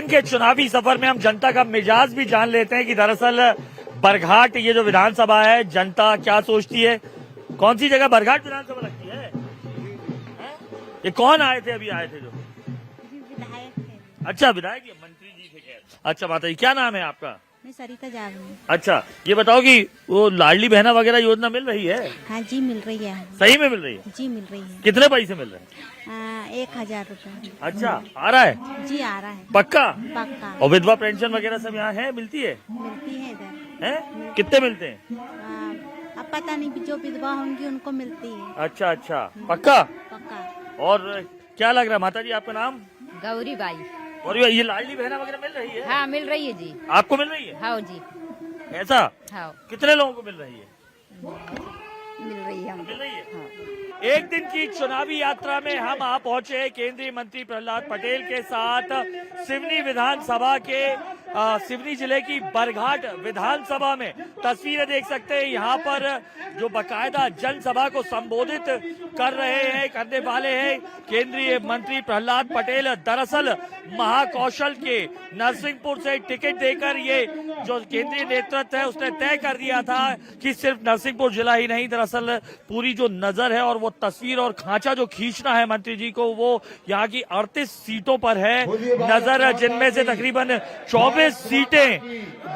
के चुनावी सफर में हम जनता का मिजाज भी जान लेते हैं कि दरअसल बरघाट ये जो विधानसभा है, जनता क्या सोचती है। कौन सी जगह बरघाट विधानसभा लगती है? ये कौन आए थे? अभी आए थे जो विधायक थे। अच्छा, विधायक ये मंत्री जी थे। खैर, अच्छा माता जी, क्या नाम है आपका? मैं सरिता जावनी। अच्छा, ये बताओ कि वो लाडली बहना वगैरह योजना मिल रही है? हाँ जी, मिल रही है। सही में मिल रही है? जी मिल रही है। कितने पैसे मिल रहे हैं? 1000 रुपए। अच्छा, आ रहा है? जी आ रहा है। पक्का? पक्का। और विधवा पेंशन वगैरह सब यहाँ है, मिलती है? मिलती है इधर। हैं? कितने मिलते हैं? अब पता नहीं, जो विधवा होंगी उनको मिलती है। अच्छा अच्छा, पक्का? पक्का। और क्या लग रहा है माता जी, आपका नाम? गौरी बाई। और ये लाडली बहना वगैरह मिल रही है? हाँ मिल रही है जी। आपको मिल रही है? हाँ जी। ऐसा? हाँ कितने लोगों को मिल रही है? मिल रही है। मिल रही है? हाँ। एक दिन की चुनावी यात्रा में हम आ पहुंचे केंद्रीय मंत्री प्रहलाद पटेल के साथ सिवनी विधानसभा के सिवनी जिले की बरघाट विधानसभा में। तस्वीरें देख सकते हैं, यहाँ पर जो बकायदा जनसभा को संबोधित करने वाले हैं केंद्रीय मंत्री प्रहलाद पटेल। दरअसल महाकौशल के नरसिंहपुर से टिकट देकर ये जो केंद्रीय नेतृत्व है उसने तय कर दिया था कि सिर्फ नरसिंहपुर जिला ही नहीं, दरअसल पूरी जो नजर है और वो तस्वीर और खांचा जो खींचना है मंत्री जी को, वो यहाँ की 38 सीटों पर है नजर, जिनमें से तकरीबन 24 सीटें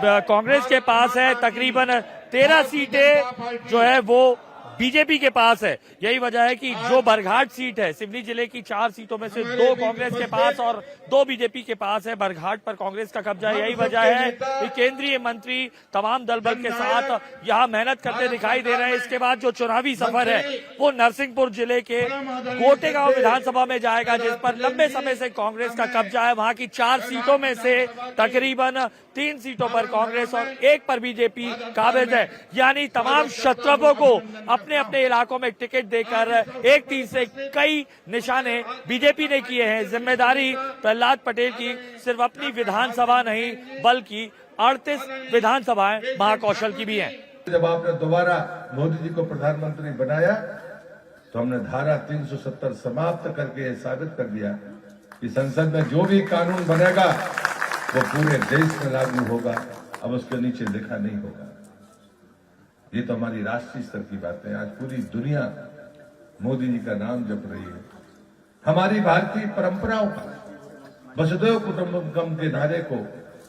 कांग्रेस के पास है, तकरीबन 13 सीटें जो है वो बीजेपी के पास है। यही वजह है कि जो बरघाट सीट है सिवनी जिले की 4 सीटों में से 2 कांग्रेस के पास और 2 बीजेपी के पास है। बरघाट पर कांग्रेस का कब्जा है। यही वजह है कि केंद्रीय मंत्री तमाम दल बल के साथ यहाँ मेहनत करते दिखाई दे रहे हैं। इसके बाद जो चुनावी सफर है वो नरसिंहपुर जिले के गोटेगांव विधानसभा में जाएगा, जिस पर लंबे समय से कांग्रेस का कब्जा है। वहां की 4 सीटों में से तकरीबन 3 सीटों पर कांग्रेस और 1 पर बीजेपी काबिज है। यानी तमाम शत्रकों को अपने अपने इलाकों में टिकट देकर एक तीर से कई निशाने बीजेपी ने किए हैं। जिम्मेदारी प्रहलाद पटेल की सिर्फ अपनी विधानसभा नहीं बल्कि 38 विधानसभाएं महाकौशल की भी हैं। जब आपने दोबारा मोदी जी को प्रधानमंत्री बनाया तो हमने धारा 370 समाप्त करके ये साबित कर दिया कि संसद में जो भी कानून बनेगा वो पूरे देश में लागू होगा, अब उसके नीचे लिखा नहीं होगा। ये तो हमारी राष्ट्रीय स्तर की बात है। आज पूरी दुनिया मोदी जी का नाम जप रही है। हमारी भारतीय परंपराओं का वसुधैव कुटुंबकम के नारे को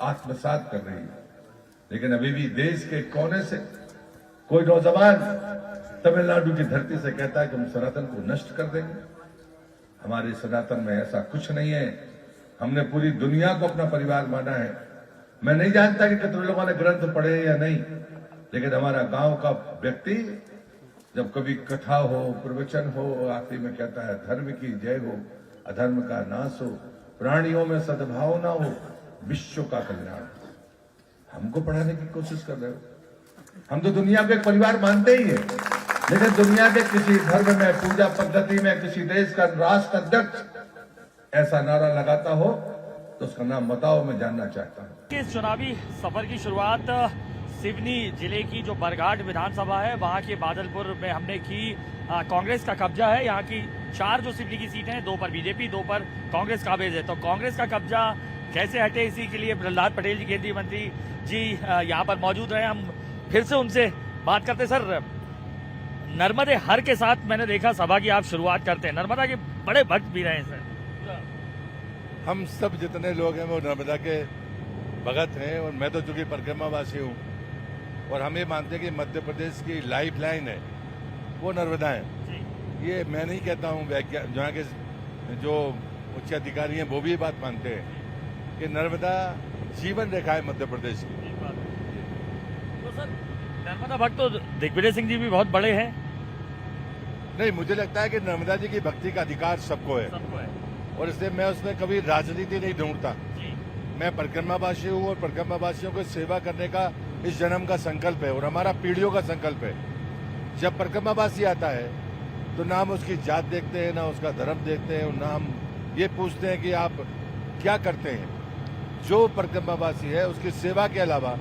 आत्मसात कर रही है। लेकिन अभी भी देश के कोने से कोई नौजवान तमिलनाडु की धरती से कहता है कि हम सनातन को नष्ट कर देंगे। हमारे सनातन में ऐसा कुछ नहीं है। हमने पूरी दुनिया को अपना परिवार माना है। मैं नहीं जानता कि कितने लोगों ने ग्रंथ पढ़े या नहीं, लेकिन हमारा गांव का व्यक्ति जब कभी कथा हो, प्रवचन हो, आखिरी में कहता है धर्म की जय हो, अधर्म का नाश हो, प्राणियों में सद्भावना हो, विश्व का कल्याण। हमको पढ़ाने की कोशिश कर रहे हो। हम तो दुनिया को एक परिवार मानते ही है, लेकिन दुनिया के किसी धर्म में, पूजा पद्धति में किसी देश का राष्ट्र अध्यक्ष ऐसा नारा लगाता हो तो उसका नाम बताओ, मैं जानना चाहता हूँ। इस चुनावी सफर की शुरुआत सिवनी जिले की जो बरघाट विधानसभा है वहां के बादलपुर में हमने की। कांग्रेस का कब्जा है। यहाँ की 4 जो सिवनी की सीटें हैं, 2 पर बीजेपी, 2 पर कांग्रेस काबिज है। तो कांग्रेस का कब्जा कैसे हटे, इसी के लिए प्रहलाद पटेल जी केंद्रीय मंत्री जी यहाँ पर मौजूद रहे। हम फिर से उनसे बात करते। सर, नर्मदे हर के साथ मैंने देखा सभा की आप शुरुआत करते हैं। नर्मदा के बड़े भक्त भी रहे हैं सर। हम सब जितने लोग हैं वो नर्मदा के भगत हैं, और मैं तो चूंकि परिक्रमावासी हूँ और हम ये मानते हैं कि मध्य प्रदेश की लाइफ लाइन है वो नर्मदा है। ये मैं नहीं कहता हूँ, जहाँ के जो उच्च अधिकारी हैं वो भी ये बात मानते हैं कि नर्मदा जीवन रेखा है मध्य प्रदेश की। तो सर, नर्मदा भक्त तो दिग्विजय सिंह जी भी बहुत बड़े हैं। नहीं, मुझे लगता है कि नर्मदा जी की भक्ति का अधिकार सबको है, और इसलिए मैं उसमें कभी राजनीति नहीं ढूंढता। मैं परिक्रमावासी हूँ और परिक्रमावासियों को सेवा करने का इस जन्म का संकल्प है और हमारा पीढ़ियों का संकल्प है। जब परिक्रमावासी आता है तो ना हम उसकी जात देखते हैं, ना उसका धर्म देखते हैं, और ना हम ये पूछते हैं कि आप क्या करते हैं। जो परिक्रमावासी है उसकी सेवा के अलावा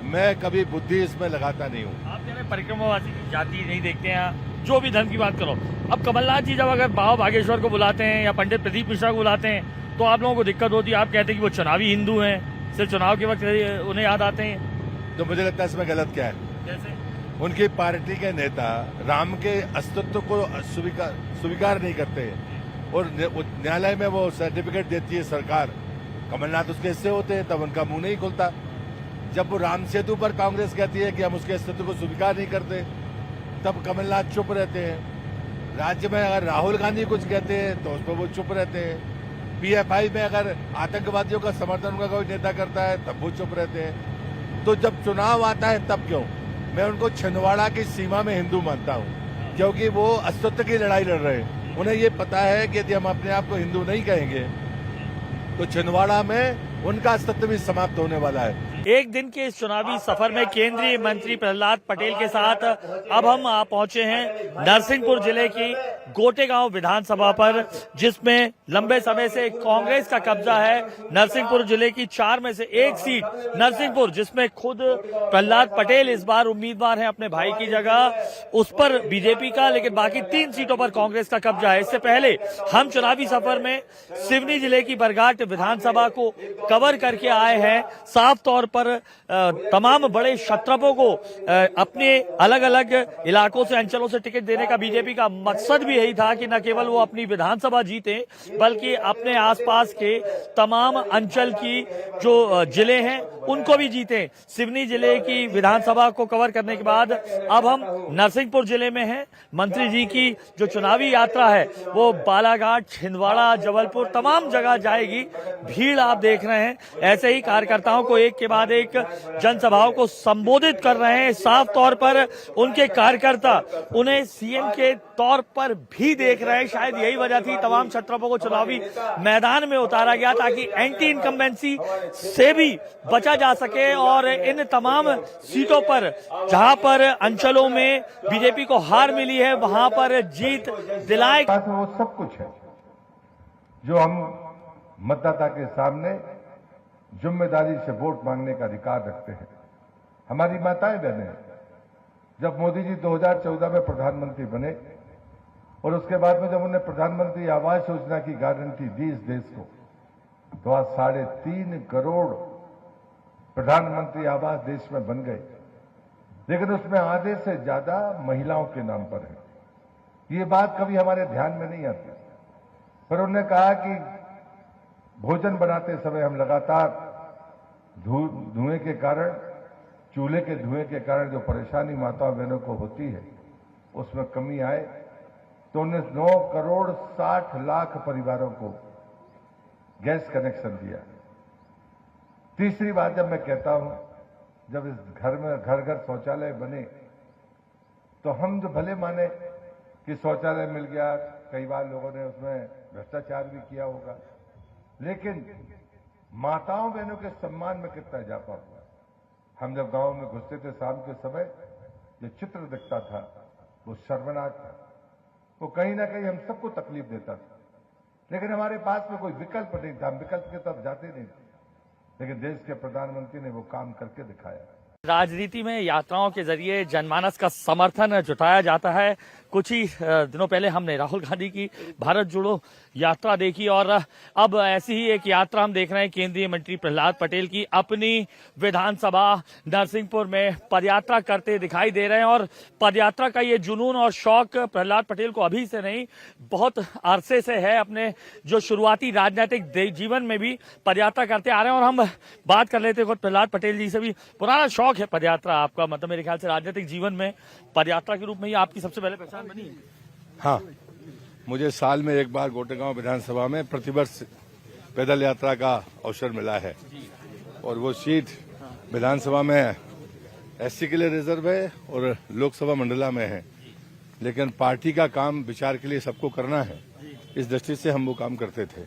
मैं कभी बुद्धि इसमें लगाता नहीं हूँ। आप कह रहे परिक्रमावासी की जाति नहीं देखते हैं, जो भी धर्म की बात करो। अब कमलनाथ जी जब अगर बाबा बागेश्वर को बुलाते हैं या पंडित प्रदीप मिश्रा को बुलाते हैं तो आप लोगों को दिक्कत होती है। आप कहते हैं कि वो चुनावी हिंदू हैं, सिर्फ चुनाव के वक्त उन्हें याद आते हैं। तो मुझे लगता है इसमें गलत क्या है। जैसे उनकी पार्टी के नेता राम के अस्तित्व को स्वीकार नहीं करते और न्यायालय में वो सर्टिफिकेट देती है सरकार। कमलनाथ उसके हिस्से होते हैं, तब उनका मुंह नहीं खुलता। जब वो राम सेतु पर कांग्रेस कहती है कि हम उसके अस्तित्व को स्वीकार नहीं करते, तब कमलनाथ चुप रहते हैं। राज्य में अगर राहुल गांधी कुछ कहते हैं तो उस पर वो चुप रहते हैं। पीएफआई में अगर आतंकवादियों का समर्थन उनका कोई नेता करता है तब वो चुप रहते हैं। तो जब चुनाव आता है तब क्यों? मैं उनको छिंदवाड़ा की सीमा में हिंदू मानता हूँ, क्योंकि वो अस्तित्व की लड़ाई लड़ रहे हैं। उन्हें ये पता है कि यदि हम अपने आप को हिंदू नहीं कहेंगे तो छिंदवाड़ा में उनका अस्तित्व भी समाप्त होने वाला है। एक दिन के इस चुनावी सफर में केंद्रीय मंत्री प्रहलाद पटेल के साथ अब हम पहुंचे हैं नरसिंहपुर जिले की गोटेगांव विधानसभा पर, जिसमें लंबे समय से कांग्रेस का कब्जा है। नरसिंहपुर जिले की 4 में से एक सीट नरसिंहपुर, जिसमें खुद प्रहलाद पटेल इस बार उम्मीदवार हैं अपने भाई की जगह, उस पर बीजेपी का, लेकिन बाकी 3 सीटों पर कांग्रेस का कब्जा है। इससे पहले हम चुनावी सफर में सिवनी जिले की बरघाट विधानसभा को कवर करके आए हैं। साफ तौर पर तमाम बड़े क्षत्रपों को अपने अलग अलग इलाकों से, अंचलों से टिकट देने का बीजेपी का मकसद भी यही था कि न केवल वो अपनी विधानसभा जीते बल्कि अपने आसपास के तमाम अंचल की जो जिले हैं उनको भी जीते। सिवनी जिले की विधानसभा को कवर करने के बाद अब हम नरसिंहपुर जिले में हैं। मंत्री जी की जो चुनावी यात्रा है वो बालाघाट, छिंदवाड़ा, जबलपुर तमाम जगह जाएगी। भीड़ आप देख रहे हैं, ऐसे ही कार्यकर्ताओं को एक के बाद एक जनसभाओं को संबोधित कर रहे हैं। साफ तौर पर उनके कार्यकर्ता उन्हें सीएम के तौर पर भी देख रहे हैं। शायद यही वजह थी तमाम क्षत्रपों को चुनावी मैदान में उतारा गया, ताकि एंटी इनकम्बेंसी से भी बचा जा सके और इन तमाम सीटों पर जहां पर अंचलों में बीजेपी को हार मिली है वहां पर जीत दिलाए। वो सब कुछ है जो हम मतदाता के सामने जिम्मेदारी से वोट मांगने का अधिकार रखते हैं। हमारी माताएं बहनें, जब मोदी जी 2014 में प्रधानमंत्री बने और उसके बाद में जब उन्होंने प्रधानमंत्री आवास योजना की गारंटी दी इस देश को, तो आज 3.5 करोड़ प्रधानमंत्री आवास देश में बन गए, लेकिन उसमें आधे से ज्यादा महिलाओं के नाम पर है। ये बात कभी हमारे ध्यान में नहीं आती, पर उन्होंने कहा कि भोजन बनाते समय हम लगातार धुएं के कारण, चूल्हे के धुएं के कारण जो परेशानी माताओं बहनों को होती है उसमें कमी आए, तो उन्होंने 9 करोड़ 60 लाख परिवारों को गैस कनेक्शन दिया। तीसरी बात जब मैं कहता हूं, जब इस घर में घर घर शौचालय बने तो हम जो भले माने कि शौचालय मिल गया, कई बार लोगों ने उसमें भ्रष्टाचार भी किया होगा, लेकिन माताओं बहनों के सम्मान में कितना इजाफा हुआ। हम जब गांव में घुसते थे शाम के समय, जो चित्र दिखता था वो शर्मनाक था, वो कहीं ना कहीं हम सबको तकलीफ देता था, लेकिन हमारे पास में कोई विकल्प नहीं था, हम विकल्प की तरफ जाते नहीं थे, लेकिन देश के प्रधानमंत्री ने वो काम करके दिखाया। राजनीति में यात्राओं के जरिए जनमानस का समर्थन जुटाया जाता है। कुछ ही दिनों पहले हमने राहुल गांधी की भारत जोड़ो यात्रा देखी और अब ऐसी ही एक यात्रा हम देख रहे हैं केंद्रीय मंत्री प्रहलाद पटेल की अपनी विधानसभा नरसिंहपुर में पदयात्रा करते दिखाई दे रहे हैं। और पदयात्रा का ये जुनून और शौक प्रहलाद पटेल को अभी से नहीं, बहुत अरसे से है। अपने जो शुरुआती राजनीतिक जीवन में भी पदयात्रा करते आ रहे हैं और हम बात कर लेते हैं प्रहलाद पटेल जी से भी। पुराना शौक है पदयात्रा आपका, मतलब मेरे ख्याल से राजनीतिक जीवन में पदयात्रा के रूप में ही आपकी सबसे पहले पहचान बनी है। हाँ, मुझे साल में एक बार गोटेगांव विधानसभा में प्रतिवर्ष पैदल यात्रा का अवसर मिला है और वो सीट विधानसभा में एससी के लिए रिजर्व है और लोकसभा मंडला में है, लेकिन पार्टी का काम विचार के लिए सबको करना है, इस दृष्टि से हम वो काम करते थे।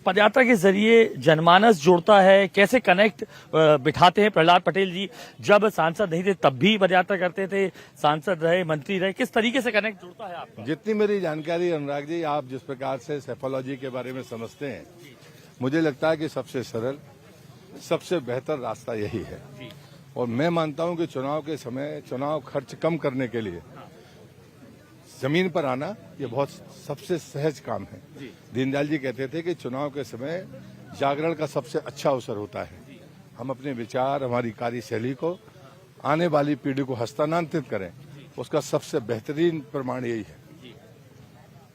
पदयात्रा के जरिए जनमानस जुड़ता है, कैसे कनेक्ट बिठाते हैं प्रहलाद पटेल जी? जब सांसद नहीं थे तब भी पदयात्रा करते थे, सांसद रहे, मंत्री रहे, किस तरीके से कनेक्ट जुड़ता है आपका? जितनी मेरी जानकारी अनुराग जी, आप जिस प्रकार से साइकोलॉजी के बारे में समझते हैं, मुझे लगता है कि सबसे सरल, सबसे बेहतर रास्ता यही है। और मैं मानता हूं कि चुनाव के समय चुनाव खर्च कम करने के लिए जमीन पर आना ये बहुत सबसे सहज काम है। दीनदयाल जी कहते थे कि चुनाव के समय जागरण का सबसे अच्छा अवसर होता है। हम अपने विचार, हमारी कार्यशैली को आने वाली पीढ़ी को हस्तांतरित करें, उसका सबसे बेहतरीन प्रमाण यही है।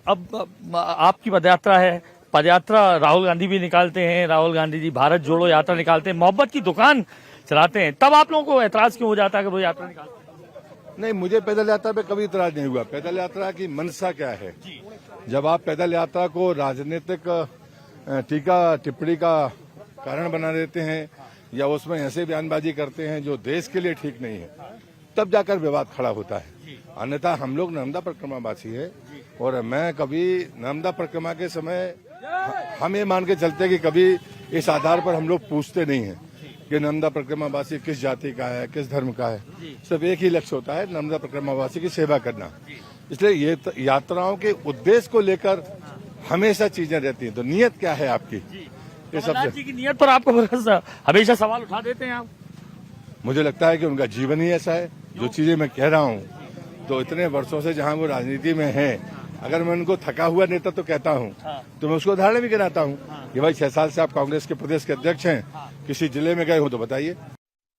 अब आपकी पदयात्रा है, पदयात्रा राहुल गांधी भी निकालते हैं, राहुल गांधी जी भारत जोड़ो यात्रा निकालते हैं, मोहब्बत की दुकान चलाते हैं, तब आप लोगों को ऐतराज क्यों हो जाता है कि वो यात्रा निकालते हैं? नहीं, मुझे पैदल यात्रा पे कभी इतराज नहीं हुआ। पैदल यात्रा की मंशा क्या है? जब आप पैदल यात्रा को राजनीतिक टीका टिप्पणी का कारण बना देते हैं या उसमें ऐसे बयानबाजी करते हैं जो देश के लिए ठीक नहीं है, तब जाकर विवाद खड़ा होता है। अन्यथा हम लोग नर्मदा परिक्रमावासी है और मैं कभी नर्मदा परिक्रमा के समय हम ये मान के चलते कि कभी इस आधार पर हम लोग पूछते नहीं हैं कि नर्मदा परिक्रमावासी किस जाति का है, किस धर्म का है। सिर्फ एक ही लक्ष्य होता है, नर्मदा परिक्रमावासी की सेवा करना। इसलिए ये यात्राओं के उद्देश्य को लेकर हमेशा चीजें रहती हैं। तो नियत क्या है आपकी, ये कमलनाथ सबसे जी की नियत पर आपको हमेशा सवाल उठा देते हैं आप? मुझे लगता है कि उनका जीवन ही ऐसा है। जो चीजें मैं कह रहा हूँ, तो इतने वर्षों से जहाँ वो राजनीति में हैं, अगर मैं उनको थका हुआ नेता तो कहता हूँ, तो मैं उसको उदाहरण भी गिनाता हूँ कि भाई 6 साल से आप कांग्रेस के प्रदेश के अध्यक्ष हैं, किसी जिले में गए हो तो बताइए।